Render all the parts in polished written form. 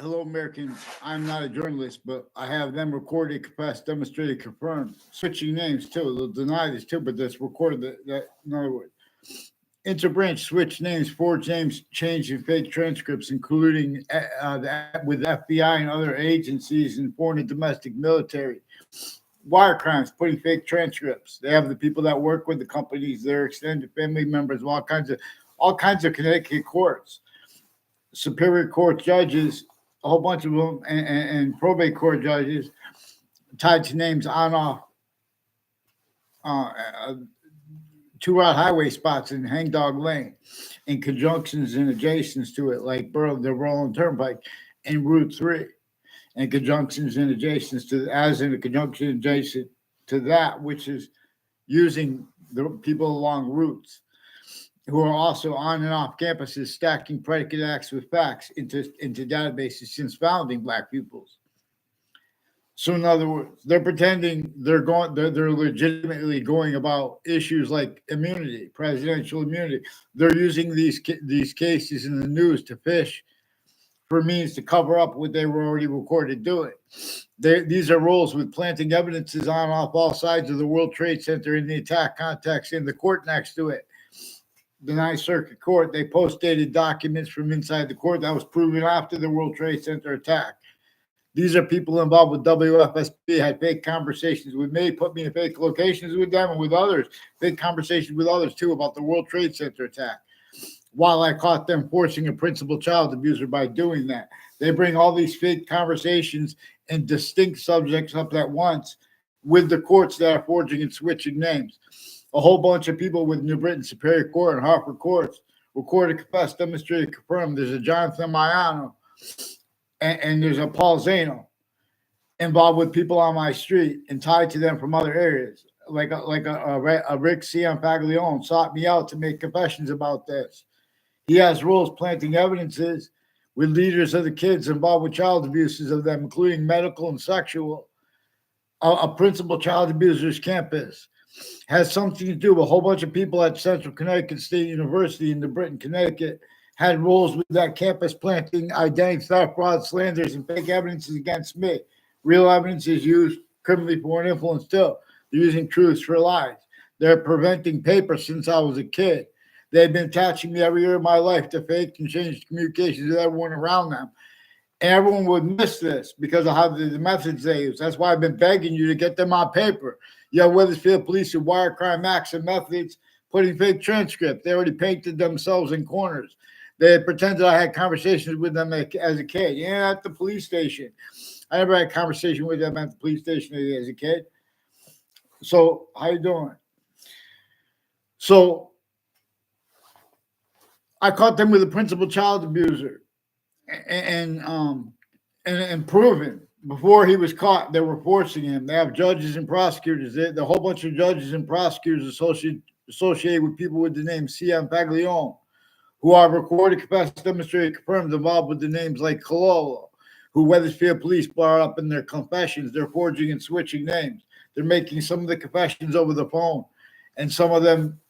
Hello, Americans. I'm not a journalist, but I have them recorded, confessed, demonstrated, confirmed. Switching names too. They'll deny this too, but that's recorded. That in other words, interbranch switch names, forged names, changed in fake transcripts, including with FBI and other agencies in foreign and domestic military. Wire crimes, putting fake transcripts. They have the people that work with the companies, their extended family members, all kinds of Connecticut courts, Superior Court judges, a whole bunch of them, and probate court judges tied to names on off uh, uh, two route highway spots in Hangdog Lane, in conjunctions and adjacents to it, like the Roland Turnpike and Route 3, and conjunctions and adjacents to, as in a conjunction adjacent to that, which is using the people along routes who are also on and off campuses stacking predicate acts with facts into databases since founding Black pupils. So in other words, they're pretending they're legitimately going about issues like immunity, presidential immunity. They're using these cases in the news to fish for means to cover up what they were already recorded doing. These are roles with planting evidences on off all sides of the World Trade Center in the attack context in the court next to it. The Ninth Circuit Court, they post-dated documents from inside the court that was proven after the World Trade Center attack. These are people involved with WFSB, had fake conversations with me, put me in fake locations with them and with others, fake conversations with others too about the World Trade Center attack. While I caught them forcing a principal child abuser by doing that. They bring all these fake conversations and distinct subjects up at once with the courts that are forging and switching names. A whole bunch of people with New Britain Superior Court and Hartford courts recorded, confessed, demonstrated, confirmed. There's a Jonathan Maiano and there's a Paul Zano involved with people on my street and tied to them from other areas. Like a Rick Cianfaglione sought me out to make confessions about this. He has roles planting evidences with leaders of the kids involved with child abuses of them, including medical and sexual. A principal child abuser's campus has something to do with a whole bunch of people at Central Connecticut State University in New Britain, Connecticut, had roles with that campus planting identity theft, fraud, slanders, and fake evidences against me. Real evidence is used criminally for an influence too. They're using truths for lies. They're preventing paper since I was a kid. They've been attaching me every year of my life to fake and changed communications with everyone around them. And everyone would miss this because of how the methods they use. That's why I've been begging you to get them on paper. You have Weathersfield Police and Wire Crime Acts and methods putting fake transcripts. They already painted themselves in corners. They had pretended I had conversations with them as a kid. Yeah, at the police station. I never had a conversation with them at the police station as a kid. So, how you doing? So, I caught them with a principal child abuser, and proven before he was caught, they were forcing him. They have judges and prosecutors. The whole bunch of judges and prosecutors associated with people with the name Cianfaglione, who are recorded, confessed, demonstrated, confirmed, involved with the names like Cololo, who Weathersfield Police brought up in their confessions. They're forging and switching names. They're making some of the confessions over the phone and some of them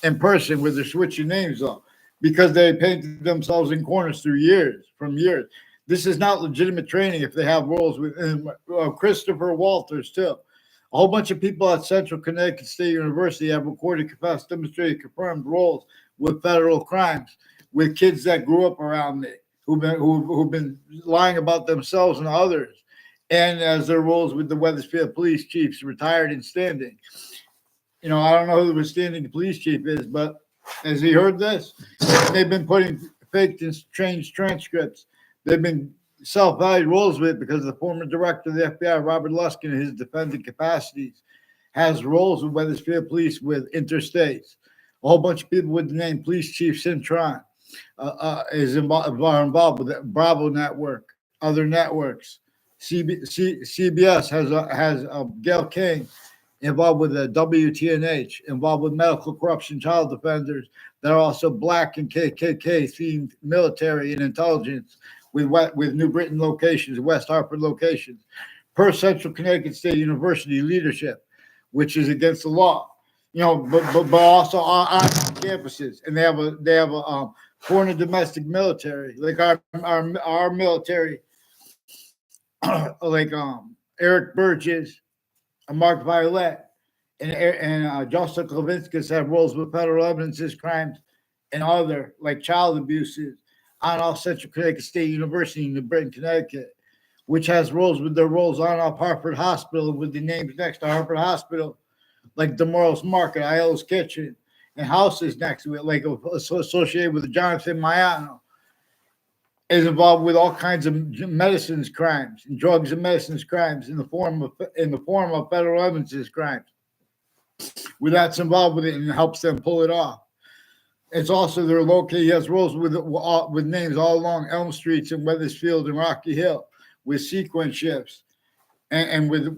in person where they're switching names up because they painted themselves in corners from years. This is not legitimate training if they have roles with Christopher Walters, too. A whole bunch of people at Central Connecticut State University have recorded, confessed, demonstrated, confirmed roles with federal crimes with kids that grew up around me who've been lying about themselves and others, and as their roles with the Weathersfield police chiefs, retired and standing. You know, I don't know who the standing police chief is, but has he heard this? They've been putting fake and changed transcripts. They've been self-valued roles with it because the former director of the FBI, Robert Luskin, in his defendant capacities, has roles with Weathersfield Police with interstates. A whole bunch of people with the name Police Chief Cintron are involved with the Bravo Network, other networks. CBS has Gail King involved with the WTNH, involved with medical corruption child defenders that are also Black and KKK themed military and intelligence with New Britain locations, West Hartford locations, per Central Connecticut State University leadership, which is against the law. You know, but also on campuses, and they have a foreign and domestic military, like our military, like Eric Burgess, Mark Violet, and Joseph Klavinskas have roles with federal evidences, crimes, and other like child abuses on off Central Connecticut State University in New Britain, Connecticut, which has roles with their roles on off Hartford Hospital with the names next to Hartford Hospital, like Demorals Market, Aiello's Kitchen, and houses next to it, like associated with Jonathan Mayano, is involved with all kinds of medicines crimes and drugs and medicines crimes in the form of federal evidences crimes. Where that's involved with it and helps them pull it off. It's also they're located. He has roles with names all along Elm Streets and Weathersfield and Rocky Hill with sequence shifts and with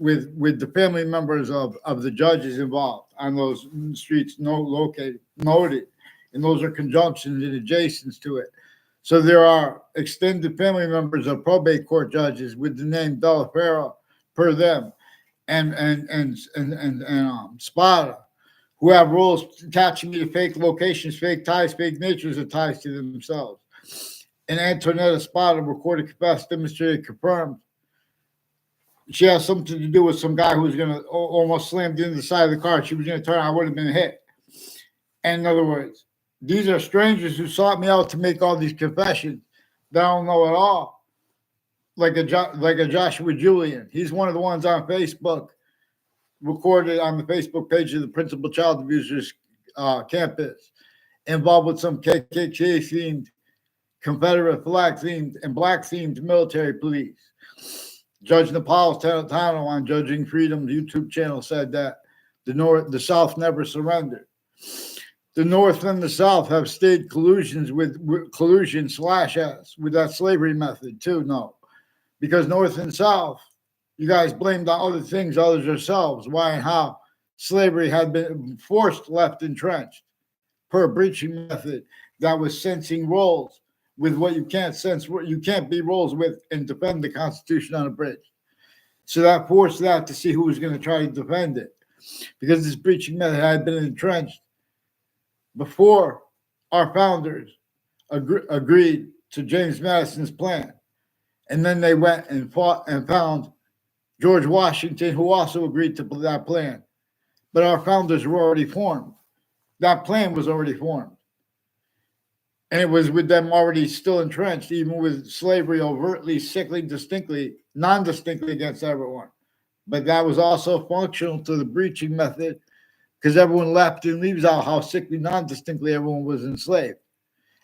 the family members of the judges involved on those streets noted, and those are conjunctions and adjacents to it. So there are extended family members of probate court judges with the name Delafera per them, and Spada, who have roles attaching me to fake locations, fake ties, fake natures of ties to themselves. And Antonetta Spada recorded, confessed, demonstrated, confirmed. She has something to do with some guy who was going to almost slam into the side of the car. She was going to turn. I would have been hit. And in other words, these are strangers who sought me out to make all these confessions that I don't know at all. Like a Joshua Julian. He's one of the ones on Facebook, recorded on the Facebook page of the Principal Child Abusers campus, involved with some KKK-themed, Confederate flag-themed, and black-themed military police. Judge Napolitano on Judging Freedom's YouTube channel said that the South never surrendered. The North and the South have staged collusion/s with that slavery method too. No, because North and South, you guys blamed on other things, others yourselves. Why and how slavery had been forced left entrenched per a breaching method that was sensing roles with what you can't sense, what you can't be roles with and defend the Constitution on a bridge. So that forced that to see who was going to try to defend it, because this breaching method had been entrenched before our founders agreed to James Madison's plan. And then they went and fought and found George Washington, who also agreed to that plan. But our founders were already formed. That plan was already formed. And it was with them already still entrenched, even with slavery overtly, sickly, distinctly, non-distinctly against everyone. But that was also functional to the breaching method, because everyone left and leaves out how sickly, non-distinctly everyone was enslaved.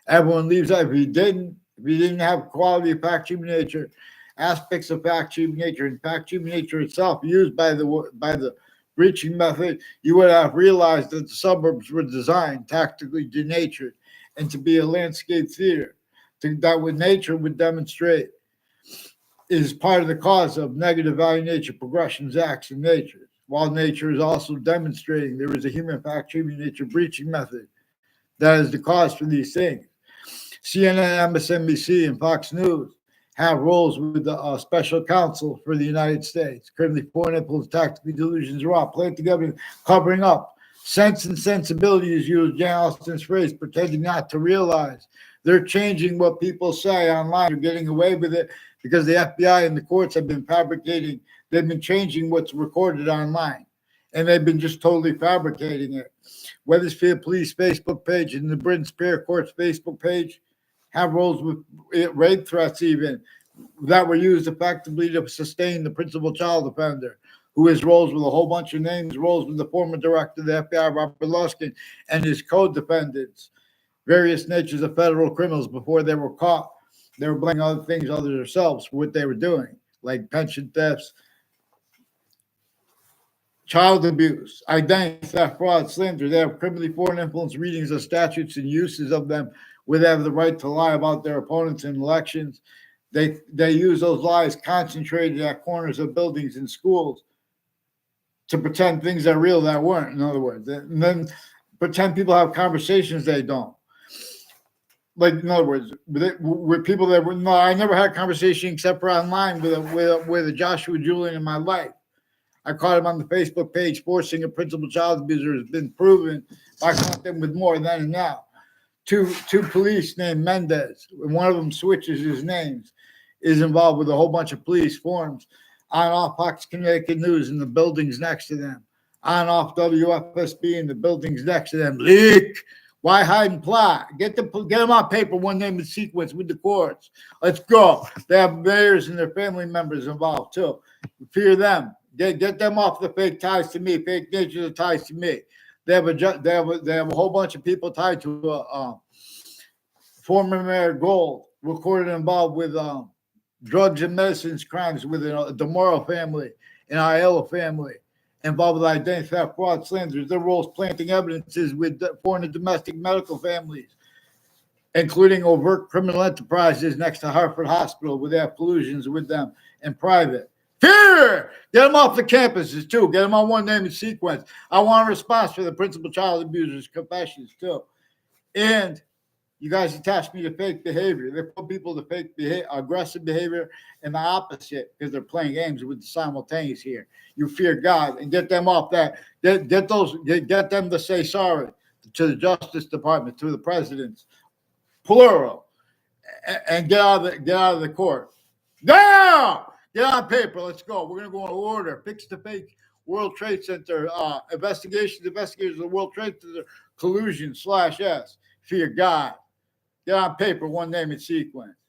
Everyone leaves out. If you didn't have quality of fact, human nature, aspects of fact, human nature, and fact, human nature itself used by the breaching method, you would have realized that the suburbs were designed tactically denatured and to be a landscape theater. That what nature would demonstrate is part of the cause of negative value nature progressions, acts in nature, while nature is also demonstrating there is a human fact, human nature breaching method that is the cause for these things. CNN, MSNBC, and Fox News have roles with the special counsel for the United States. Currently, foreign influence, tactically delusions are all played together, covering up. Sense and sensibility is used, Jan Austin's phrase, pretending not to realize. They're changing what people say online. They're getting away with it because the FBI and the courts have been fabricating. They've been changing what's recorded online, and they've been just totally fabricating it. Weathersfield Police Facebook page and the Britain Superior Court's Facebook page have roles with rape threats even that were used effectively to sustain the principal child offender, who has roles with a whole bunch of names, roles with the former director of the FBI, Robert Luskin, and his co-defendants, various natures of federal criminals. Before they were caught, they were blaming other things other than themselves for what they were doing, like pension thefts, child abuse, identity theft, fraud, slander. They have criminally foreign influence readings of statutes and uses of them where they have the right to lie about their opponents in elections. They use those lies concentrated at corners of buildings and schools to pretend things are real that weren't, in other words. And then pretend people have conversations they don't. Like, in other words, with people that were, no, I never had a conversation except for online with a Joshua Julian in my life. I caught him on the Facebook page. Forcing a principal child abuser has been proven by contact with more then and now. two police named Mendez, and one of them switches his names, is involved with a whole bunch of police forms on off Fox Connecticut News in the buildings next to them, on off WFSB in the buildings next to them. Leak. Why hide and plot? Get them on paper, one name and sequence with the courts. Let's go. They have mayors and their family members involved too. Fear them. Get them off the fake ties to me, fake nature ties to me. They have a whole bunch of people tied to former Mayor Gold, recorded involved with drugs and medicines crimes with the DeMoro family and Aiello family, involved with identity theft, fraud, slanders. Their roles planting evidences with foreign and domestic medical families, including overt criminal enterprises next to Hartford Hospital, where they have collusions with them in private. Fear! Get them off the campuses, too. Get them on one name and sequence. I want a response for the principal child abusers' confessions, too. And you guys attach me to fake behavior. They put people to fake aggressive behavior and the opposite because they're playing games with the simultaneous here. You fear God and get them off that. Get them to say sorry to the Justice Department, to the presidents, plural, and get out of the court. Down! Get on paper. Let's go. We're going to go in order. Fix the fake World Trade Center investigators of the World Trade Center collusion /S. Fear God. Get on paper, one name and sequence.